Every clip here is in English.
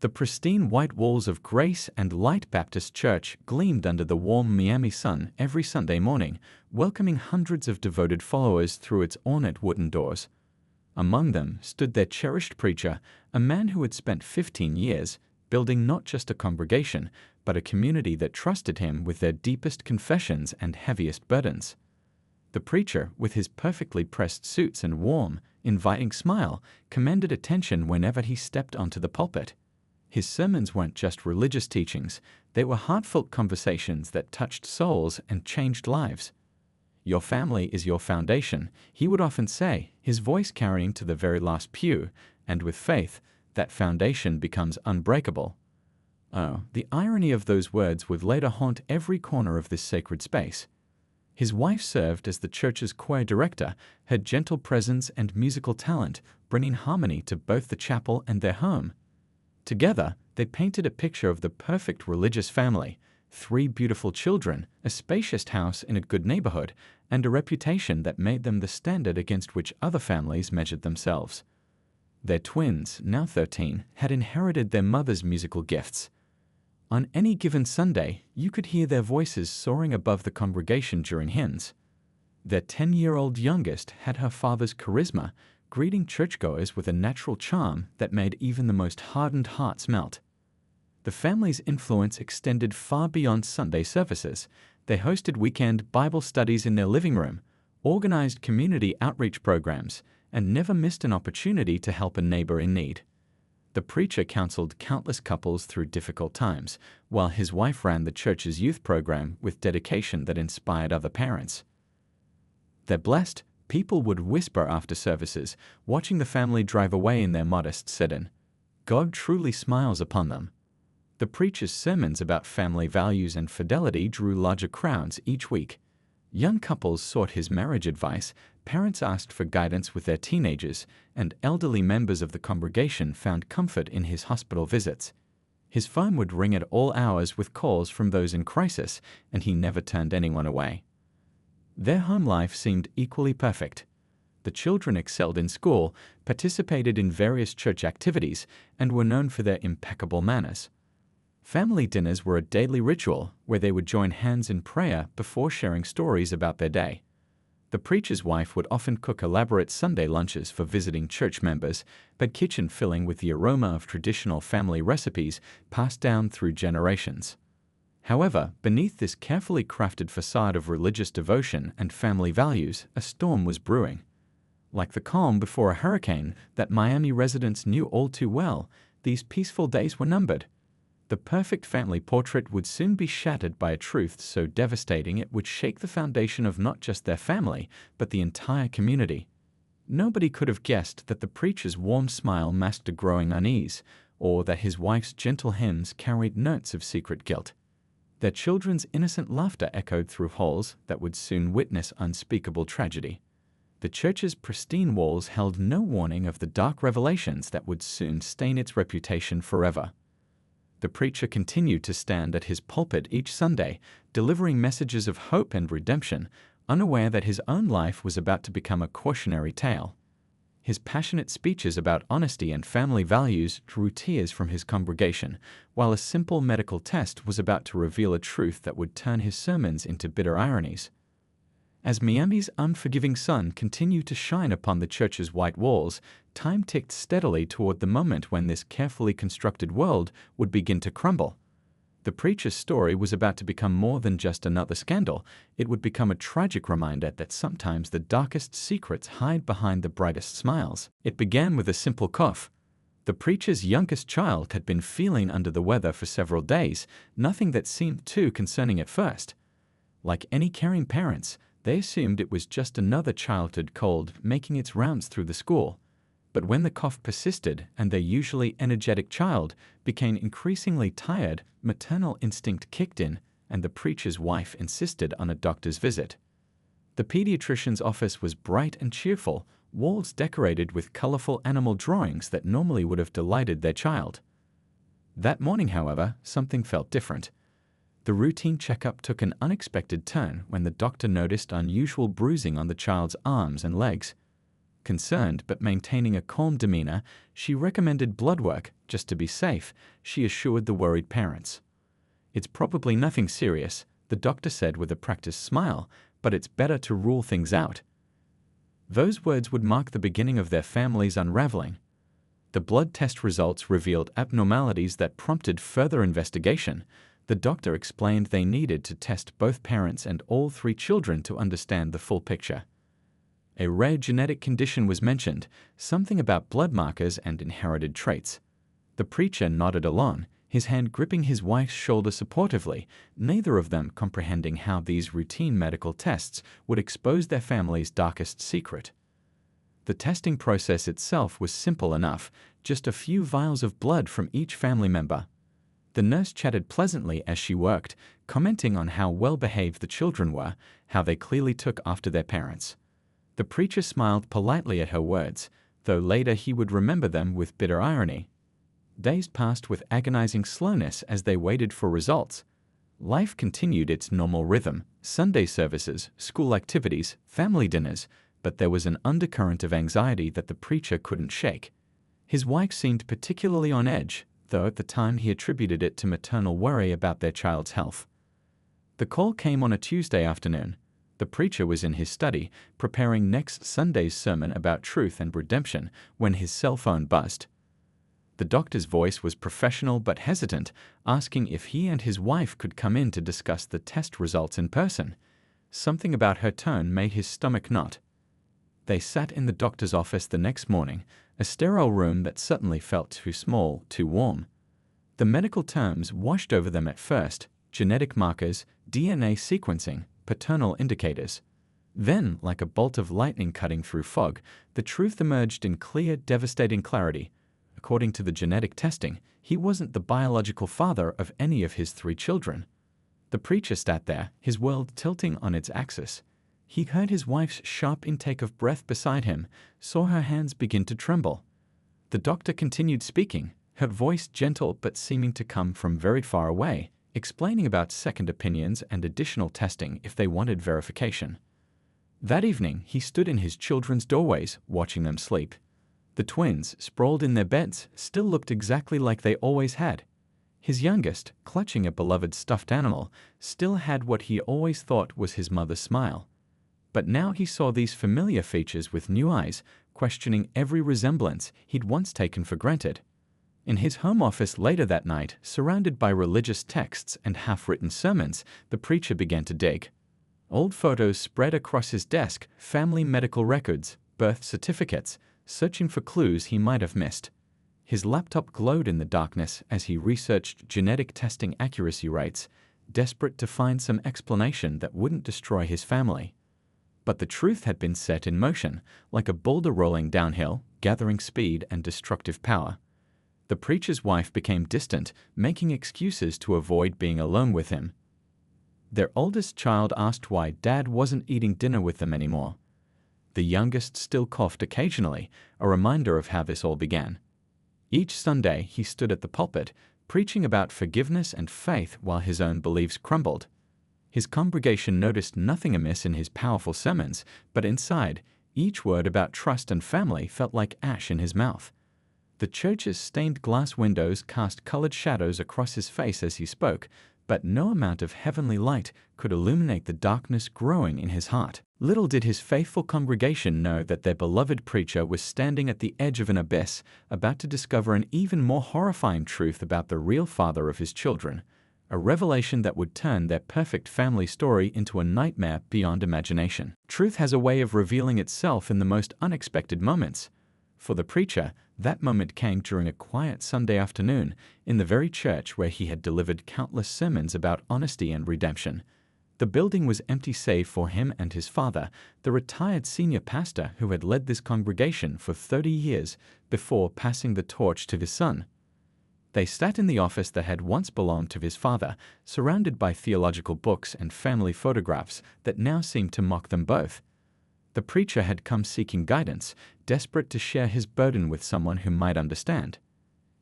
The pristine white walls of Grace and Light Baptist Church gleamed under the warm Miami sun every Sunday morning, welcoming hundreds of devoted followers through its ornate wooden doors. Among them stood their cherished preacher, a man who had spent 15 years building not just a congregation, but a community that trusted him with their deepest confessions and heaviest burdens. The preacher, with his perfectly pressed suits and warm, inviting smile, commanded attention whenever he stepped onto the pulpit. His sermons weren't just religious teachings, they were heartfelt conversations that touched souls and changed lives. "Your family is your foundation," he would often say, his voice carrying to the very last pew, and with faith, that foundation becomes unbreakable. Oh, the irony of those words would later haunt every corner of this sacred space. His wife served as the church's choir director, her gentle presence and musical talent bringing harmony to both the chapel and their home. Together, they painted a picture of the perfect religious family: 3 beautiful children, a spacious house in a good neighborhood, and a reputation that made them the standard against which other families measured themselves. Their twins, now 13, had inherited their mother's musical gifts. On any given Sunday, you could hear their voices soaring above the congregation during hymns. Their 10-year-old youngest had her father's charisma, greeting churchgoers with a natural charm that made even the most hardened hearts melt. The family's influence extended far beyond Sunday services. They hosted weekend Bible studies in their living room, organized community outreach programs, and never missed an opportunity to help a neighbor in need. The preacher counseled countless couples through difficult times, while his wife ran the church's youth program with dedication that inspired other parents. They're blessed, people would whisper after services, watching the family drive away in their modest sedan. God truly smiles upon them. The preacher's sermons about family values and fidelity drew larger crowds each week. Young couples sought his marriage advice, parents asked for guidance with their teenagers, and elderly members of the congregation found comfort in his hospital visits. His phone would ring at all hours with calls from those in crisis, and he never turned anyone away. Their home life seemed equally perfect. The children excelled in school, participated in various church activities, and were known for their impeccable manners. Family dinners were a daily ritual where they would join hands in prayer before sharing stories about their day. The preacher's wife would often cook elaborate Sunday lunches for visiting church members, her kitchen filling with the aroma of traditional family recipes passed down through generations. However, beneath this carefully crafted facade of religious devotion and family values, a storm was brewing. Like the calm before a hurricane that Miami residents knew all too well, these peaceful days were numbered. The perfect family portrait would soon be shattered by a truth so devastating it would shake the foundation of not just their family, but the entire community. Nobody could have guessed that the preacher's warm smile masked a growing unease, or that his wife's gentle hymns carried notes of secret guilt. Their children's innocent laughter echoed through halls that would soon witness unspeakable tragedy. The church's pristine walls held no warning of the dark revelations that would soon stain its reputation forever. The preacher continued to stand at his pulpit each Sunday, delivering messages of hope and redemption, unaware that his own life was about to become a cautionary tale. His passionate speeches about honesty and family values drew tears from his congregation, while a simple medical test was about to reveal a truth that would turn his sermons into bitter ironies. As Miami's unforgiving sun continued to shine upon the church's white walls, time ticked steadily toward the moment when this carefully constructed world would begin to crumble. The preacher's story was about to become more than just another scandal. It would become a tragic reminder that sometimes the darkest secrets hide behind the brightest smiles. It began with a simple cough. The preacher's youngest child had been feeling under the weather for several days, nothing that seemed too concerning at first. Like any caring parents, they assumed it was just another childhood cold making its rounds through the school. But when the cough persisted and their usually energetic child became increasingly tired, maternal instinct kicked in, and the preacher's wife insisted on a doctor's visit. The pediatrician's office was bright and cheerful, walls decorated with colorful animal drawings that normally would have delighted their child. That morning, however, something felt different. The routine checkup took an unexpected turn when the doctor noticed unusual bruising on the child's arms and legs. Concerned but maintaining a calm demeanor, she recommended blood work. Just to be safe, she assured the worried parents. "It's probably nothing serious," the doctor said with a practiced smile, "but it's better to rule things out." Those words would mark the beginning of their family's unraveling. The blood test results revealed abnormalities that prompted further investigation. The doctor explained they needed to test both parents and all 3 children to understand the full picture. A rare genetic condition was mentioned, something about blood markers and inherited traits. The preacher nodded along, his hand gripping his wife's shoulder supportively, neither of them comprehending how these routine medical tests would expose their family's darkest secret. The testing process itself was simple enough, just a few vials of blood from each family member. The nurse chatted pleasantly as she worked, commenting on how well-behaved the children were, how they clearly took after their parents. The preacher smiled politely at her words, though later he would remember them with bitter irony. Days passed with agonizing slowness as they waited for results. Life continued its normal rhythm: Sunday services, school activities, family dinners, but there was an undercurrent of anxiety that the preacher couldn't shake. His wife seemed particularly on edge, though at the time he attributed it to maternal worry about their child's health. The call came on a Tuesday afternoon. The preacher was in his study, preparing next Sunday's sermon about truth and redemption, when his cell phone buzzed. The doctor's voice was professional but hesitant, asking if he and his wife could come in to discuss the test results in person. Something about her tone made his stomach knot. They sat in the doctor's office the next morning, a sterile room that suddenly felt too small, too warm. The medical terms washed over them at first: genetic markers, DNA sequencing, paternal indicators. Then, like a bolt of lightning cutting through fog, the truth emerged in clear, devastating clarity. According to the genetic testing, he wasn't the biological father of any of his 3 children. The preacher sat there, his world tilting on its axis. He heard his wife's sharp intake of breath beside him, saw her hands begin to tremble. The doctor continued speaking, her voice gentle but seeming to come from very far away, explaining about second opinions and additional testing if they wanted verification. That evening, he stood in his children's doorways, watching them sleep. The twins, sprawled in their beds, still looked exactly like they always had. His youngest, clutching a beloved stuffed animal, still had what he always thought was his mother's smile. But now he saw these familiar features with new eyes, questioning every resemblance he'd once taken for granted. In his home office later that night, surrounded by religious texts and half-written sermons, the preacher began to dig. Old photos spread across his desk, family medical records, birth certificates, searching for clues he might have missed. His laptop glowed in the darkness as he researched genetic testing accuracy rates, desperate to find some explanation that wouldn't destroy his family. But the truth had been set in motion, like a boulder rolling downhill, gathering speed and destructive power. The preacher's wife became distant, making excuses to avoid being alone with him. Their oldest child asked why Dad wasn't eating dinner with them anymore. The youngest still coughed occasionally, a reminder of how this all began. Each Sunday, he stood at the pulpit, preaching about forgiveness and faith while his own beliefs crumbled. His congregation noticed nothing amiss in his powerful sermons, but inside, each word about trust and family felt like ash in his mouth. The church's stained glass windows cast colored shadows across his face as he spoke, but no amount of heavenly light could illuminate the darkness growing in his heart. Little did his faithful congregation know that their beloved preacher was standing at the edge of an abyss, about to discover an even more horrifying truth about the real father of his children, a revelation that would turn their perfect family story into a nightmare beyond imagination. Truth has a way of revealing itself in the most unexpected moments. For the preacher, that moment came during a quiet Sunday afternoon in the very church where he had delivered countless sermons about honesty and redemption. The building was empty save for him and his father, the retired senior pastor who had led this congregation for 30 years before passing the torch to his son. They sat in the office that had once belonged to his father, surrounded by theological books and family photographs that now seemed to mock them both. The preacher had come seeking guidance, desperate to share his burden with someone who might understand.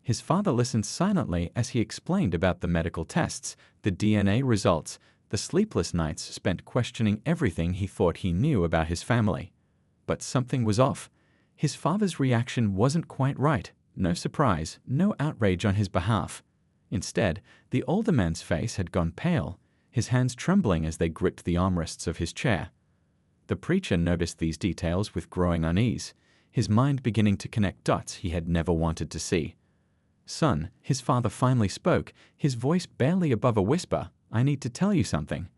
His father listened silently as he explained about the medical tests, the DNA results, the sleepless nights spent questioning everything he thought he knew about his family. But something was off. His father's reaction wasn't quite right. No surprise, no outrage on his behalf. Instead, the older man's face had gone pale, his hands trembling as they gripped the armrests of his chair. The preacher noticed these details with growing unease, his mind beginning to connect dots he had never wanted to see. "Son," his father finally spoke, his voice barely above a whisper, "I need to tell you something."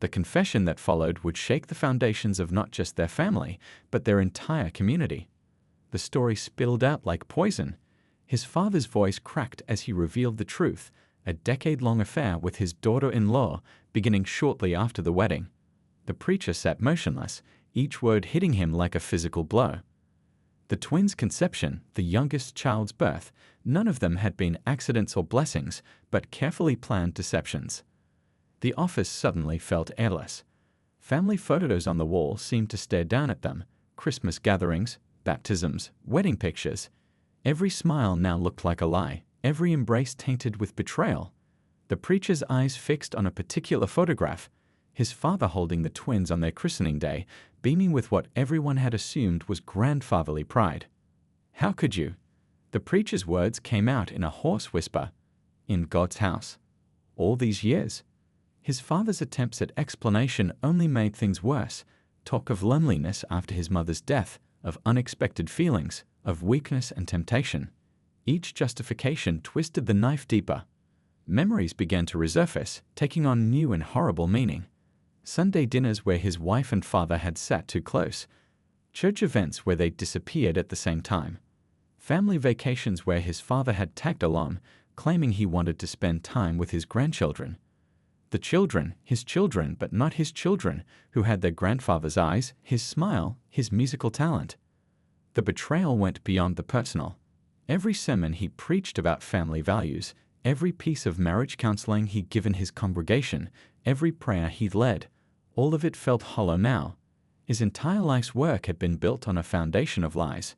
The confession that followed would shake the foundations of not just their family, but their entire community. The story spilled out like poison. His father's voice cracked as he revealed the truth, a decade-long affair with his daughter-in-law beginning shortly after the wedding. The preacher sat motionless, each word hitting him like a physical blow. The twins' conception, the youngest child's birth, none of them had been accidents or blessings, but carefully planned deceptions. The office suddenly felt airless. Family photos on the wall seemed to stare down at them. Christmas gatherings, baptisms, wedding pictures. Every smile now looked like a lie, every embrace tainted with betrayal. The preacher's eyes fixed on a particular photograph, his father holding the twins on their christening day, beaming with what everyone had assumed was grandfatherly pride. "How could you?" The preacher's words came out in a hoarse whisper. "In God's house. All these years." His father's attempts at explanation only made things worse. Talk of loneliness after his mother's death, of unexpected feelings, of weakness and temptation. Each justification twisted the knife deeper. Memories began to resurface, taking on new and horrible meaning. Sunday dinners where his wife and father had sat too close. Church events where they disappeared at the same time. Family vacations where his father had tagged along, claiming he wanted to spend time with his grandchildren. The children, his children, but not his children, who had their grandfather's eyes, his smile, his musical talent. The betrayal went beyond the personal. Every sermon he preached about family values, every piece of marriage counseling he'd given his congregation, every prayer he'd led, all of it felt hollow now. His entire life's work had been built on a foundation of lies.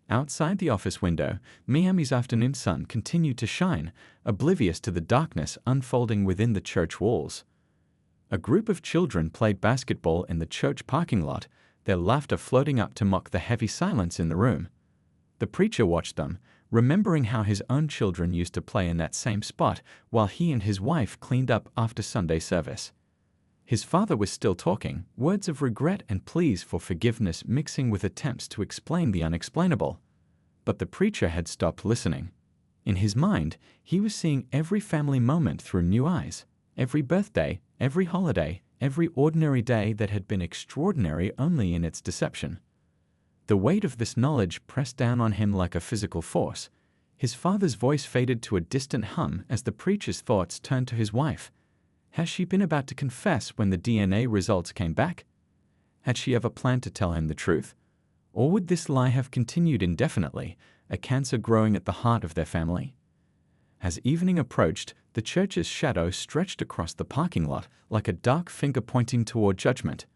Outside the office window, Miami's afternoon sun continued to shine, oblivious to the darkness unfolding within the church walls. A group of children played basketball in the church parking lot, their laughter floating up to mock the heavy silence in the room. The preacher watched them, remembering how his own children used to play in that same spot while he and his wife cleaned up after Sunday service. His father was still talking, words of regret and pleas for forgiveness mixing with attempts to explain the unexplainable. But the preacher had stopped listening. In his mind, he was seeing every family moment through new eyes, every birthday, every holiday, every ordinary day that had been extraordinary only in its deception. The weight of this knowledge pressed down on him like a physical force. His father's voice faded to a distant hum as the preacher's thoughts turned to his wife. Had she been about to confess when the DNA results came back? Had she ever planned to tell him the truth? Or would this lie have continued indefinitely, a cancer growing at the heart of their family? As evening approached, the church's shadow stretched across the parking lot like a dark finger pointing toward judgment.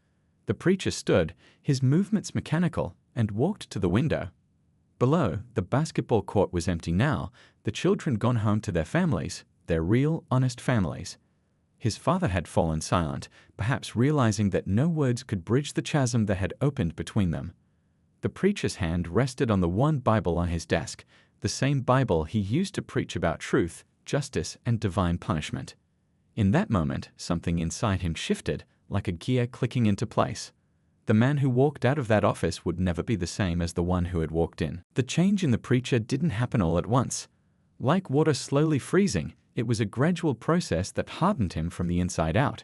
The preacher stood, his movements mechanical, and walked to the window. Below, the basketball court was empty now, the children gone home to their families, their real, honest families. His father had fallen silent, perhaps realizing that no words could bridge the chasm that had opened between them. The preacher's hand rested on the one Bible on his desk, the same Bible he used to preach about truth, justice, and divine punishment. In that moment, something inside him shifted, like a gear clicking into place. The man who walked out of that office would never be the same as the one who had walked in. The change in the preacher didn't happen all at once. Like water slowly freezing, it was a gradual process that hardened him from the inside out.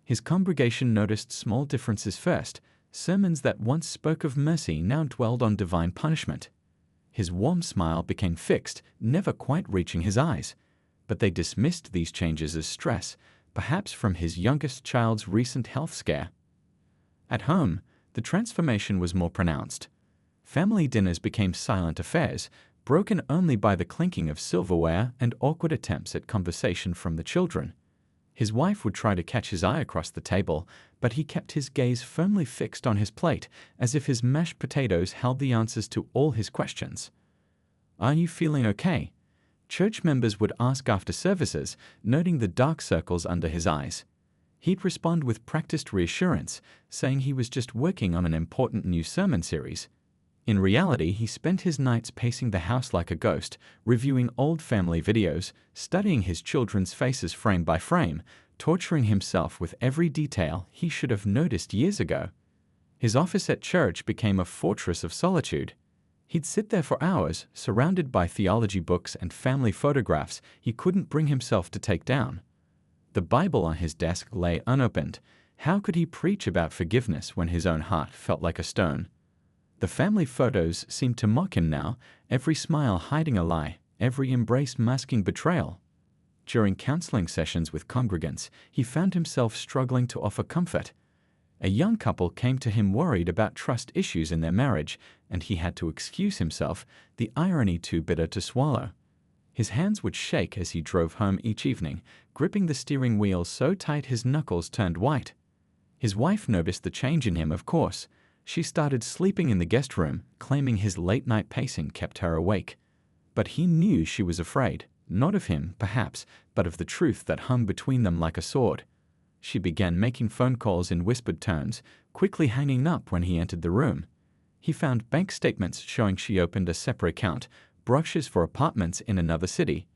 His congregation noticed small differences first. Sermons that once spoke of mercy now dwelled on divine punishment. His warm smile became fixed, never quite reaching his eyes. But they dismissed these changes as stress, perhaps from his youngest child's recent health scare. At home, the transformation was more pronounced. Family dinners became silent affairs, broken only by the clinking of silverware and awkward attempts at conversation from the children. His wife would try to catch his eye across the table, but he kept his gaze firmly fixed on his plate, as if his mashed potatoes held the answers to all his questions. "Are you feeling okay?" Church members would ask after services, noting the dark circles under his eyes. He'd respond with practiced reassurance, saying he was just working on an important new sermon series. In reality, he spent his nights pacing the house like a ghost, reviewing old family videos, studying his children's faces frame by frame, torturing himself with every detail he should have noticed years ago. His office at church became a fortress of solitude. He'd sit there for hours, surrounded by theology books and family photographs he couldn't bring himself to take down. The Bible on his desk lay unopened. How could he preach about forgiveness when his own heart felt like a stone? The family photos seemed to mock him now, every smile hiding a lie, every embrace masking betrayal. During counseling sessions with congregants, he found himself struggling to offer comfort. A young couple came to him worried about trust issues in their marriage, and he had to excuse himself, the irony too bitter to swallow. His hands would shake as he drove home each evening, gripping the steering wheel so tight his knuckles turned white. His wife noticed the change in him, of course. She started sleeping in the guest room, claiming his late-night pacing kept her awake. But he knew she was afraid, not of him, perhaps, but of the truth that hung between them like a sword. She began making phone calls in whispered tones, quickly hanging up when he entered the room. He found bank statements showing she opened a separate account, brochures for apartments in another city.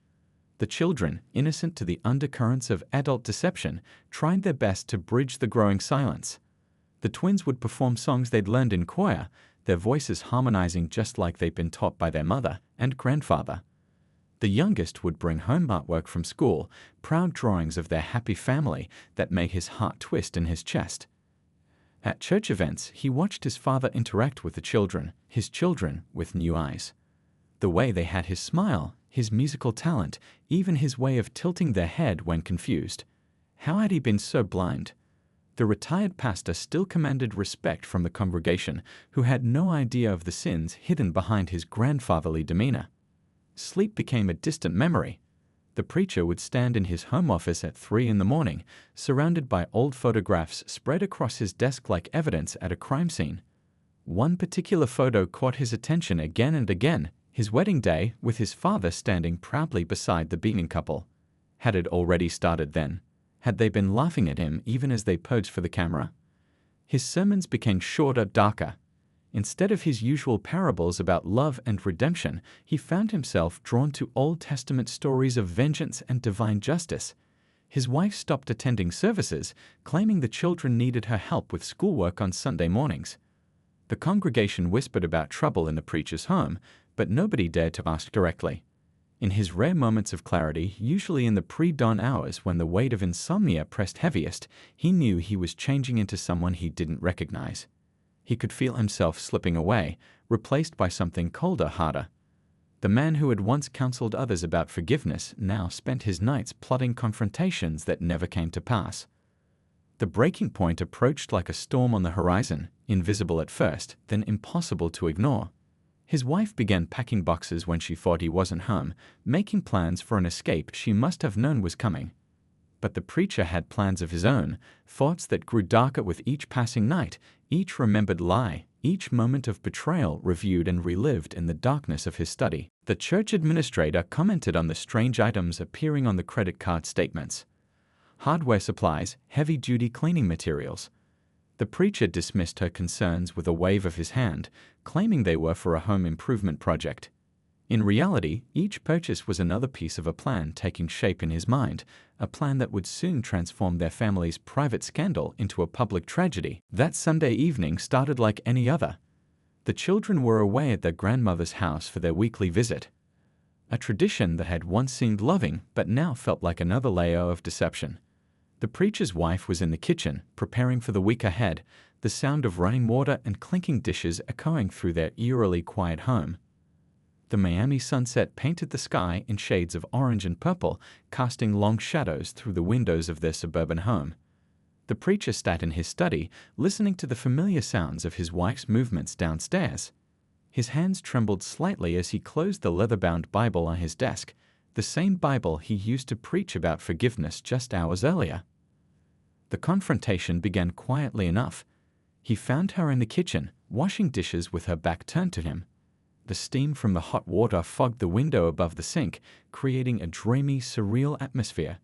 The children, innocent to the undercurrents of adult deception, tried their best to bridge the growing silence. The twins would perform songs they'd learned in choir, their voices harmonizing just like they'd been taught by their mother and grandfather. The youngest would bring home artwork from school, proud drawings of their happy family that made his heart twist in his chest. At church events, he watched his father interact with his children with new eyes. The way they had his smile, his musical talent, even his way of tilting their head when confused. How had he been so blind? The retired pastor still commanded respect from the congregation, who had no idea of the sins hidden behind his grandfatherly demeanor. Sleep became a distant memory. The preacher would stand in his home office at 3 a.m, surrounded by old photographs spread across his desk like evidence at a crime scene. One particular photo caught his attention again and again, his wedding day with his father standing proudly beside the beaming couple. Had it already started then? Had they been laughing at him even as they posed for the camera? His sermons became shorter, darker. Instead of his usual parables about love and redemption, he found himself drawn to Old Testament stories of vengeance and divine justice. His wife stopped attending services, claiming the children needed her help with schoolwork on Sunday mornings. The congregation whispered about trouble in the preacher's home, but nobody dared to ask directly. In his rare moments of clarity, usually in the pre-dawn hours when the weight of insomnia pressed heaviest, he knew he was changing into someone he didn't recognize. He could feel himself slipping away, replaced by something colder, harder. The man who had once counseled others about forgiveness now spent his nights plotting confrontations that never came to pass. The breaking point approached like a storm on the horizon, invisible at first, then impossible to ignore. His wife began packing boxes when she thought he wasn't home, making plans for an escape she must have known was coming. But the preacher had plans of his own, thoughts that grew darker with each passing night, each remembered lie, each moment of betrayal reviewed and relived in the darkness of his study. The church administrator commented on the strange items appearing on the credit card statements. Hardware supplies, heavy-duty cleaning materials. The preacher dismissed her concerns with a wave of his hand, claiming they were for a home improvement project. In reality, each purchase was another piece of a plan taking shape in his mind, a plan that would soon transform their family's private scandal into a public tragedy. That Sunday evening started like any other. The children were away at their grandmother's house for their weekly visit. A tradition that had once seemed loving but now felt like another layer of deception. The preacher's wife was in the kitchen, preparing for the week ahead, the sound of running water and clinking dishes echoing through their eerily quiet home. The Miami sunset painted the sky in shades of orange and purple, casting long shadows through the windows of their suburban home. The preacher sat in his study, listening to the familiar sounds of his wife's movements downstairs. His hands trembled slightly as he closed the leather-bound Bible on his desk, the same Bible he used to preach about forgiveness just hours earlier. The confrontation began quietly enough. He found her in the kitchen, washing dishes with her back turned to him. The steam from the hot water fogged the window above the sink, creating a dreamy, surreal atmosphere.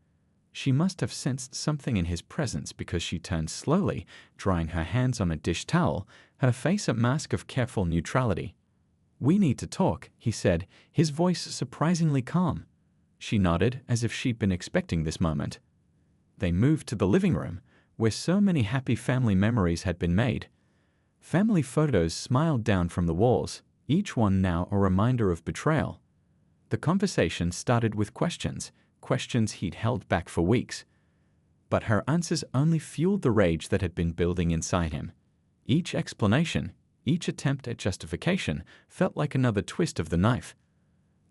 She must have sensed something in his presence because she turned slowly, drying her hands on a dish towel, her face a mask of careful neutrality. "We need to talk," he said, his voice surprisingly calm. She nodded as if she'd been expecting this moment. They moved to the living room, where so many happy family memories had been made. Family photos smiled down from the walls, each one now a reminder of betrayal. The conversation started with questions he'd held back for weeks. But her answers only fueled the rage that had been building inside him. Each explanation, each attempt at justification, felt like another twist of the knife.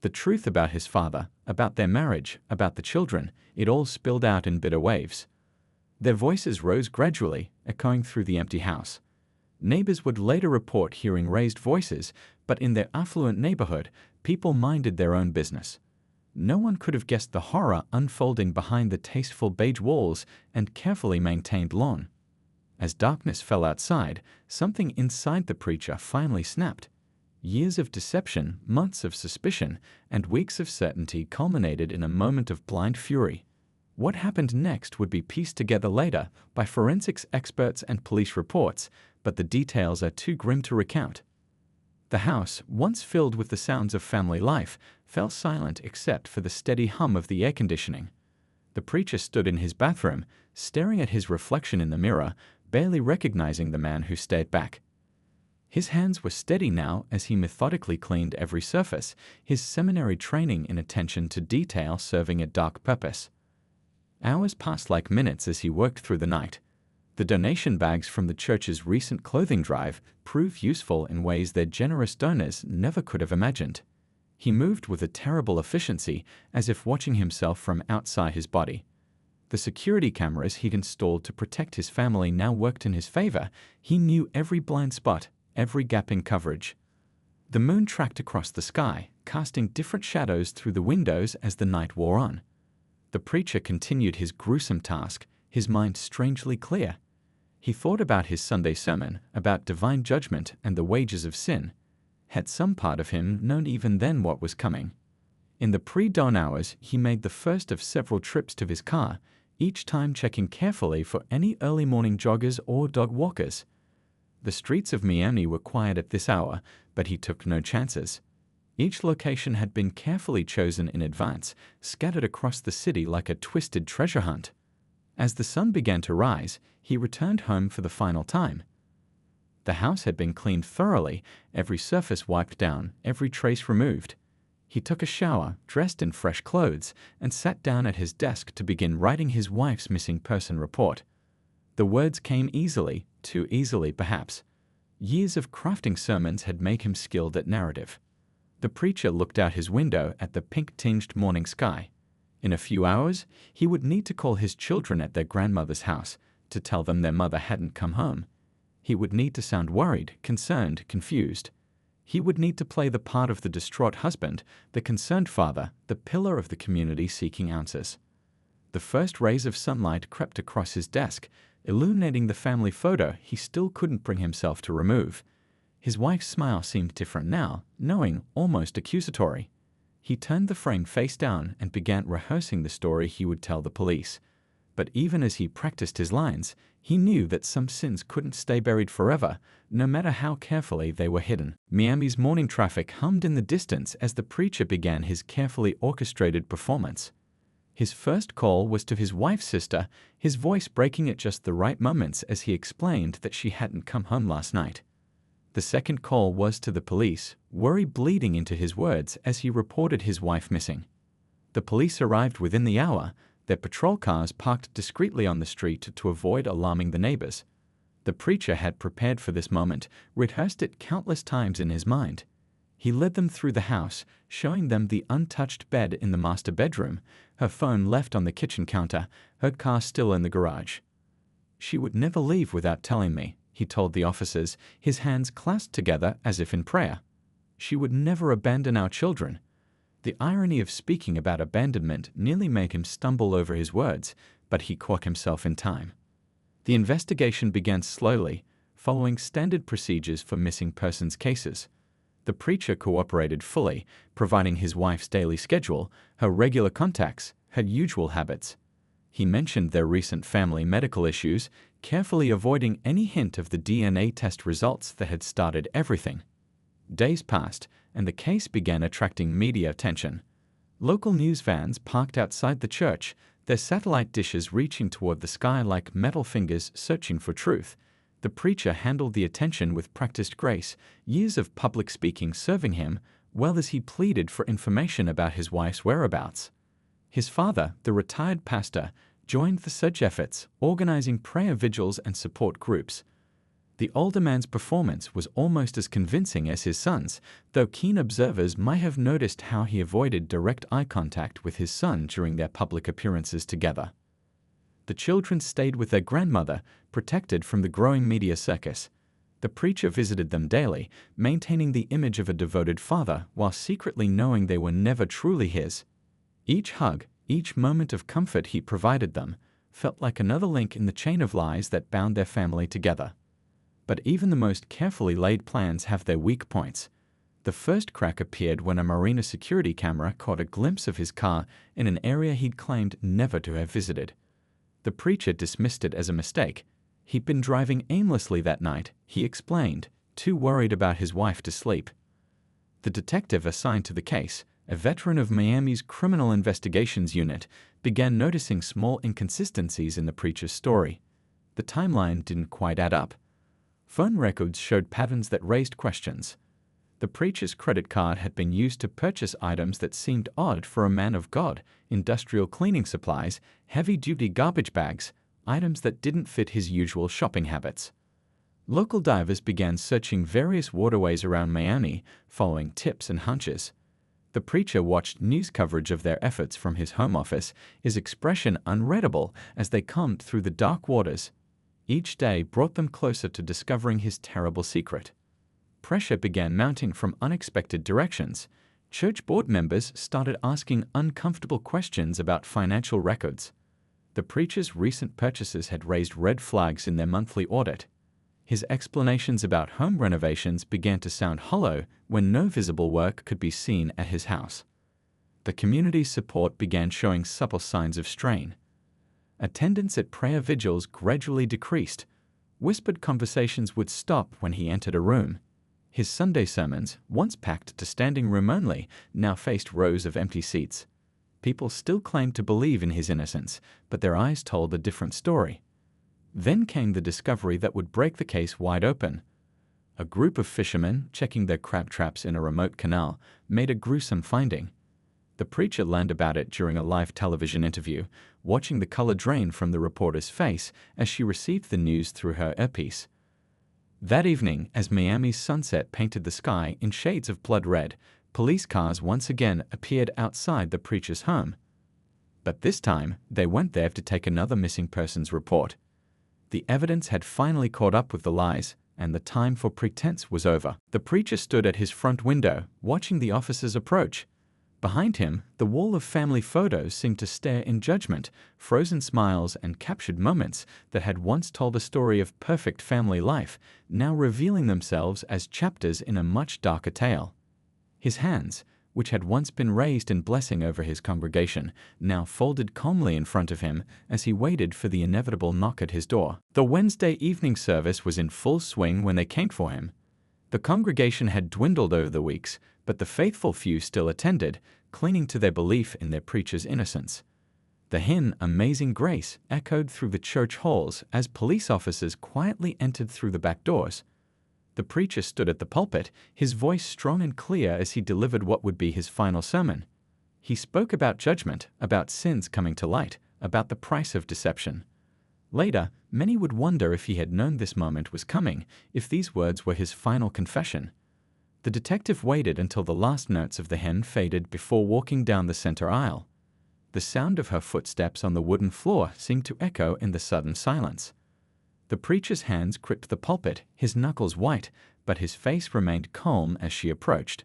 The truth about his father, about their marriage, about the children, it all spilled out in bitter waves. Their voices rose gradually, echoing through the empty house. Neighbors would later report hearing raised voices, but in their affluent neighborhood, people minded their own business. No one could have guessed the horror unfolding behind the tasteful beige walls and carefully maintained lawn. As darkness fell outside, something inside the preacher finally snapped. Years of deception, months of suspicion, and weeks of certainty culminated in a moment of blind fury. What happened next would be pieced together later by forensics experts and police reports, but the details are too grim to recount. The house, once filled with the sounds of family life, fell silent except for the steady hum of the air conditioning. The preacher stood in his bathroom, staring at his reflection in the mirror, barely recognizing the man who stared back. His hands were steady now as he methodically cleaned every surface, his seminary training in attention to detail serving a dark purpose. Hours passed like minutes as he worked through the night. The donation bags from the church's recent clothing drive proved useful in ways their generous donors never could have imagined. He moved with a terrible efficiency, as if watching himself from outside his body. The security cameras he'd installed to protect his family now worked in his favor. He knew every blind spot, every gap in coverage. The moon tracked across the sky, casting different shadows through the windows as the night wore on. The preacher continued his gruesome task, his mind strangely clear. He thought about his Sunday sermon, about divine judgment and the wages of sin. Had some part of him known even then what was coming? In the pre-dawn hours, he made the first of several trips to his car, each time checking carefully for any early morning joggers or dog walkers. The streets of Miami were quiet at this hour, but he took no chances. Each location had been carefully chosen in advance, scattered across the city like a twisted treasure hunt. As the sun began to rise, he returned home for the final time. The house had been cleaned thoroughly, every surface wiped down, every trace removed. He took a shower, dressed in fresh clothes, and sat down at his desk to begin writing his wife's missing person report. The words came easily, too easily perhaps. Years of crafting sermons had made him skilled at narrative. The preacher looked out his window at the pink-tinged morning sky. In a few hours, he would need to call his children at their grandmother's house to tell them their mother hadn't come home. He would need to sound worried, concerned, confused. He would need to play the part of the distraught husband, the concerned father, the pillar of the community seeking answers. The first rays of sunlight crept across his desk, illuminating the family photo he still couldn't bring himself to remove. His wife's smile seemed different now, knowing, almost accusatory. He turned the frame face down and began rehearsing the story he would tell the police. But even as he practiced his lines, he knew that some sins couldn't stay buried forever, no matter how carefully they were hidden. Miami's morning traffic hummed in the distance as the preacher began his carefully orchestrated performance. His first call was to his wife's sister, his voice breaking at just the right moments as he explained that she hadn't come home last night. The second call was to the police, worry bleeding into his words as he reported his wife missing. The police arrived within the hour, their patrol cars parked discreetly on the street to avoid alarming the neighbors. The preacher had prepared for this moment, rehearsed it countless times in his mind. He led them through the house, showing them the untouched bed in the master bedroom, her phone left on the kitchen counter, her car still in the garage. "She would never leave without telling me," he told the officers, his hands clasped together as if in prayer. "She would never abandon our children." The irony of speaking about abandonment nearly made him stumble over his words, but he caught himself in time. The investigation began slowly, following standard procedures for missing persons cases. The preacher cooperated fully, providing his wife's daily schedule, her regular contacts, her usual habits. He mentioned their recent family medical issues, carefully avoiding any hint of the DNA test results that had started everything. Days passed, and the case began attracting media attention. Local news vans parked outside the church, their satellite dishes reaching toward the sky like metal fingers searching for truth. The preacher handled the attention with practiced grace, years of public speaking serving him, well as he pleaded for information about his wife's whereabouts. His father, the retired pastor, joined the search efforts, organizing prayer vigils and support groups. The older man's performance was almost as convincing as his son's, though keen observers might have noticed how he avoided direct eye contact with his son during their public appearances together. The children stayed with their grandmother, protected from the growing media circus. The preacher visited them daily, maintaining the image of a devoted father while secretly knowing they were never truly his. Each hug, each moment of comfort he provided them, felt like another link in the chain of lies that bound their family together. But even the most carefully laid plans have their weak points. The first crack appeared when a marina security camera caught a glimpse of his car in an area he'd claimed never to have visited. The preacher dismissed it as a mistake. He'd been driving aimlessly that night, he explained, too worried about his wife to sleep. The detective assigned to the case, a veteran of Miami's Criminal Investigations Unit, began noticing small inconsistencies in the preacher's story. The timeline didn't quite add up. Phone records showed patterns that raised questions. The preacher's credit card had been used to purchase items that seemed odd for a man of God: industrial cleaning supplies, heavy-duty garbage bags, items that didn't fit his usual shopping habits. Local divers began searching various waterways around Miami, following tips and hunches. The preacher watched news coverage of their efforts from his home office, his expression unreadable as they combed through the dark waters. Each day brought them closer to discovering his terrible secret. Pressure began mounting from unexpected directions. Church board members started asking uncomfortable questions about financial records. The preacher's recent purchases had raised red flags in their monthly audit. His explanations about home renovations began to sound hollow when no visible work could be seen at his house. The community's support began showing subtle signs of strain. Attendance at prayer vigils gradually decreased. Whispered conversations would stop when he entered a room. His Sunday sermons, once packed to standing room only, now faced rows of empty seats. People still claimed to believe in his innocence, but their eyes told a different story. Then came the discovery that would break the case wide open. A group of fishermen, checking their crab traps in a remote canal, made a gruesome finding. The preacher learned about it during a live television interview, watching the color drain from the reporter's face as she received the news through her earpiece. That evening, as Miami's sunset painted the sky in shades of blood red, police cars once again appeared outside the preacher's home. But this time, they went there to take another missing persons report. The evidence had finally caught up with the lies, and the time for pretense was over. The preacher stood at his front window, watching the officers approach. Behind him, the wall of family photos seemed to stare in judgment, frozen smiles and captured moments that had once told a story of perfect family life, now revealing themselves as chapters in a much darker tale. His hands, which had once been raised in blessing over his congregation, now folded calmly in front of him as he waited for the inevitable knock at his door. The Wednesday evening service was in full swing when they came for him. The congregation had dwindled over the weeks, but the faithful few still attended, clinging to their belief in their preacher's innocence. The hymn "Amazing Grace" echoed through the church halls as police officers quietly entered through the back doors. The preacher stood at the pulpit, his voice strong and clear as he delivered what would be his final sermon. He spoke about judgment, about sins coming to light, about the price of deception. Later, many would wonder if he had known this moment was coming, if these words were his final confession. The detective waited until the last notes of the hymn faded before walking down the center aisle. The sound of her footsteps on the wooden floor seemed to echo in the sudden silence. The preacher's hands gripped the pulpit, his knuckles white, but his face remained calm as she approached.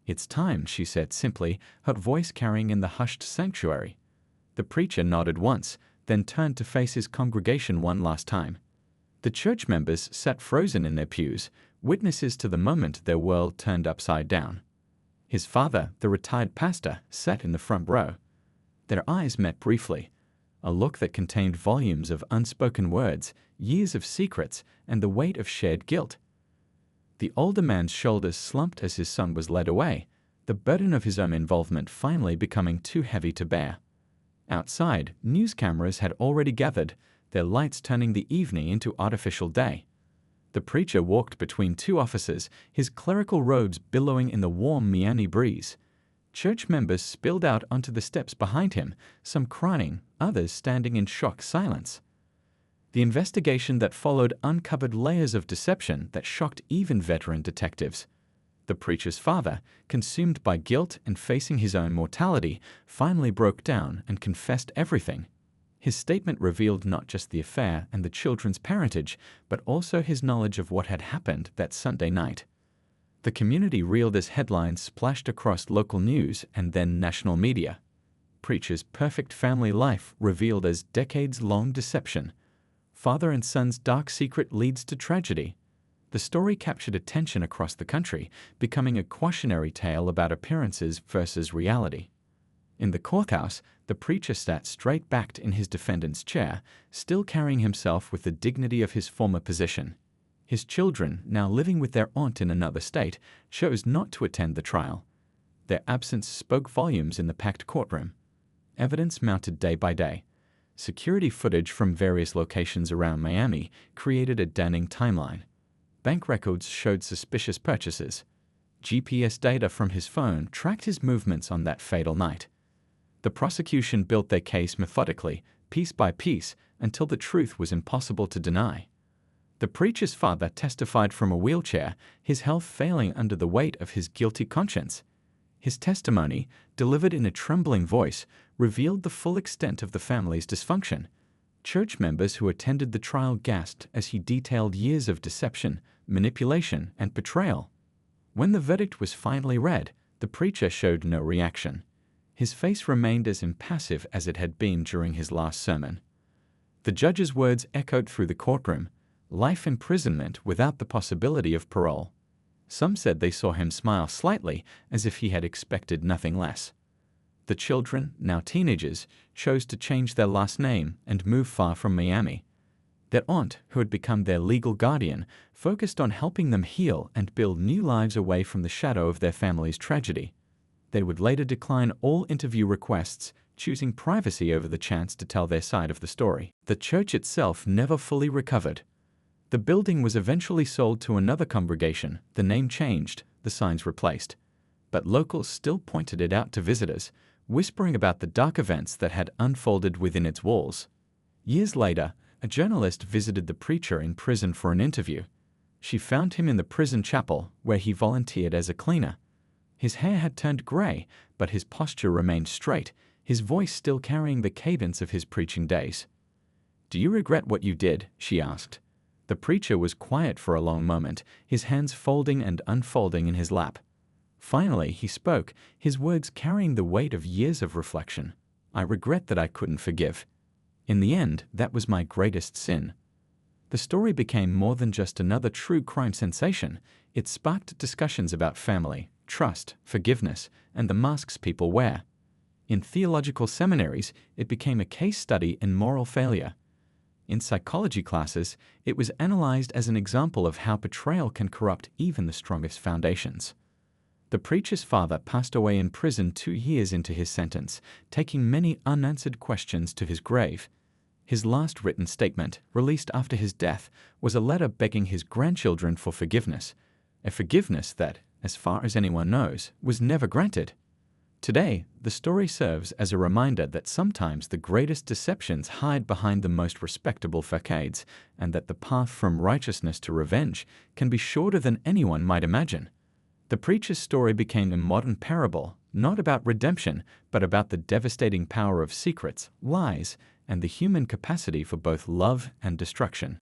"It's time," she said simply, her voice carrying in the hushed sanctuary. The preacher nodded once, then turned to face his congregation one last time. The church members sat frozen in their pews, witnesses to the moment their world turned upside down. His father, the retired pastor, sat in the front row. Their eyes met briefly, a look that contained volumes of unspoken words, years of secrets, and the weight of shared guilt. The older man's shoulders slumped as his son was led away, the burden of his own involvement finally becoming too heavy to bear. Outside, news cameras had already gathered, their lights turning the evening into artificial day. The preacher walked between two officers, his clerical robes billowing in the warm Miami breeze. Church members spilled out onto the steps behind him, some crying, others standing in shocked silence. The investigation that followed uncovered layers of deception that shocked even veteran detectives. The preacher's father, consumed by guilt and facing his own mortality, finally broke down and confessed everything. His statement revealed not just the affair and the children's parentage, but also his knowledge of what had happened that Sunday night. The community reeled as headlines splashed across local news and then national media. Preacher's perfect family life revealed as decades-long deception. Father and son's dark secret leads to tragedy. The story captured attention across the country, becoming a cautionary tale about appearances versus reality. In the courthouse, the preacher sat straight-backed in his defendant's chair, still carrying himself with the dignity of his former position. His children, now living with their aunt in another state, chose not to attend the trial. Their absence spoke volumes in the packed courtroom. Evidence mounted day by day. Security footage from various locations around Miami created a damning timeline. Bank records showed suspicious purchases. GPS data from his phone tracked his movements on that fatal night. The prosecution built their case methodically, piece by piece, until the truth was impossible to deny. The preacher's father testified from a wheelchair, his health failing under the weight of his guilty conscience. His testimony, delivered in a trembling voice, revealed the full extent of the family's dysfunction. Church members who attended the trial gasped as he detailed years of deception, manipulation, and betrayal. When the verdict was finally read, the preacher showed no reaction. His face remained as impassive as it had been during his last sermon. The judge's words echoed through the courtroom: life imprisonment without the possibility of parole. Some said they saw him smile slightly, as if he had expected nothing less. The children, now teenagers, chose to change their last name and move far from Miami. Their aunt, who had become their legal guardian, focused on helping them heal and build new lives away from the shadow of their family's tragedy. They would later decline all interview requests, choosing privacy over the chance to tell their side of the story. The church itself never fully recovered. The building was eventually sold to another congregation, the name changed, the signs replaced. But locals still pointed it out to visitors, whispering about the dark events that had unfolded within its walls. Years later, a journalist visited the preacher in prison for an interview. She found him in the prison chapel, where he volunteered as a cleaner. His hair had turned gray, but his posture remained straight, his voice still carrying the cadence of his preaching days. "Do you regret what you did?" she asked. The preacher was quiet for a long moment, his hands folding and unfolding in his lap. Finally, he spoke, his words carrying the weight of years of reflection. "I regret that I couldn't forgive. In the end, that was my greatest sin." The story became more than just another true crime sensation. It sparked discussions about family, trust, forgiveness, and the masks people wear. In theological seminaries, it became a case study in moral failure. In psychology classes, it was analyzed as an example of how betrayal can corrupt even the strongest foundations. The preacher's father passed away in prison 2 years into his sentence, taking many unanswered questions to his grave. His last written statement, released after his death, was a letter begging his grandchildren for forgiveness, a forgiveness that, as far as anyone knows, was never granted. Today, the story serves as a reminder that sometimes the greatest deceptions hide behind the most respectable facades, and that the path from righteousness to revenge can be shorter than anyone might imagine. The preacher's story became a modern parable, not about redemption, but about the devastating power of secrets, lies, and the human capacity for both love and destruction.